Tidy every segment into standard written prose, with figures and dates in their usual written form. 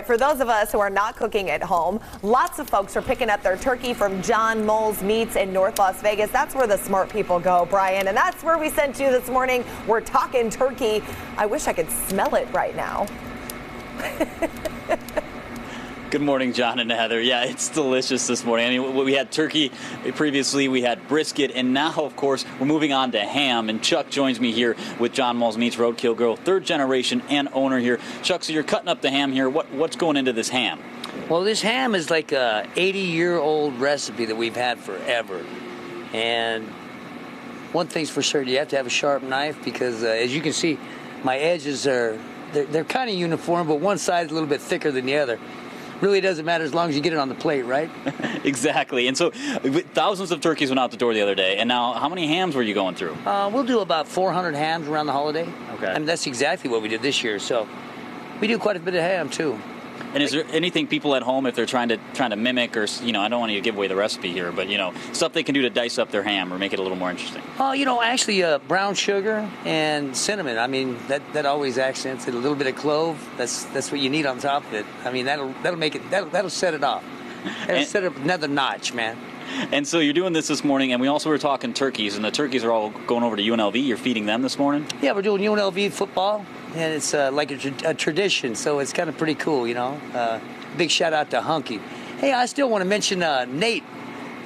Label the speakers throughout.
Speaker 1: For those of us who are not cooking at home, lots of folks are picking up their turkey from John Mull's Meats in North Las Vegas. That's where the smart people go, Brian, and that's where we sent you this morning. We're talking turkey. I wish I could smell it right now.
Speaker 2: Good morning, John and Heather. Yeah, it's delicious this morning. I mean, we had turkey previously, we had brisket, and now, of course, we're moving on to ham. And Chuck joins me here with John Mull's Meats Roadkill Grill, third generation and owner here. Chuck, so you're cutting up the ham here. What's going into this ham?
Speaker 3: Well, this ham is like a 80-year-old recipe that we've had forever. And one thing's for certain, you have to have a sharp knife because, as you can see, my edges are they're kind of uniform, but one side's a little bit thicker than the other. Really doesn't matter as long as you get it on the plate, right?
Speaker 2: Exactly. And so thousands of turkeys went out the door the other day. And now how many hams were you going through?
Speaker 3: We'll do about 400 hams around the holiday.
Speaker 2: Okay.
Speaker 3: And that's exactly what we did this year. So we do quite a bit of ham, too.
Speaker 2: And is there anything people at home, if they're trying to mimic, or I don't want you to give away the recipe here, but stuff they can do to dice up their ham or make it a little more interesting?
Speaker 3: Actually, brown sugar and cinnamon. I mean, that always accents it. A little bit of clove. That's what you need on top of it. I mean, that'll make it. That'll set it off. That'll set it up another notch, man.
Speaker 2: And so you're doing this morning, and we also were talking turkeys, and the turkeys are all going over to UNLV. You're feeding them this morning?
Speaker 3: Yeah, we're doing UNLV football, and it's like a tradition, so it's kind of pretty cool, Big shout out to Hunky. Hey, I still want to mention Nate.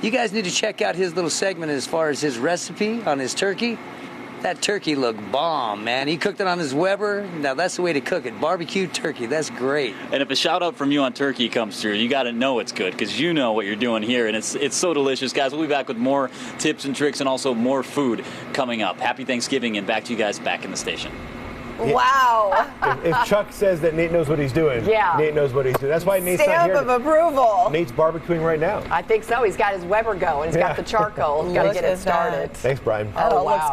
Speaker 3: You guys need to check out his little segment as far as his recipe on his turkey. That turkey looked bomb, man. He cooked it on his Weber. Now, that's the way to cook it. Barbecue turkey. That's great.
Speaker 2: And if a shout-out from you on turkey comes through, you got to know it's good because you know what you're doing here, and it's so delicious. Guys, we'll be back with more tips and tricks and also more food coming up. Happy Thanksgiving, and back to you guys back in the station.
Speaker 1: Wow.
Speaker 4: If Chuck says that Nate knows what he's doing,
Speaker 1: yeah.
Speaker 4: Nate knows what he's doing. That's why Nate's not here.
Speaker 1: Stamp of approval.
Speaker 4: Nate's barbecuing right now.
Speaker 1: I think so. He's got his Weber going. He's got the charcoal. He's got to get it started.
Speaker 4: Thanks, Brian.
Speaker 1: Oh, wow.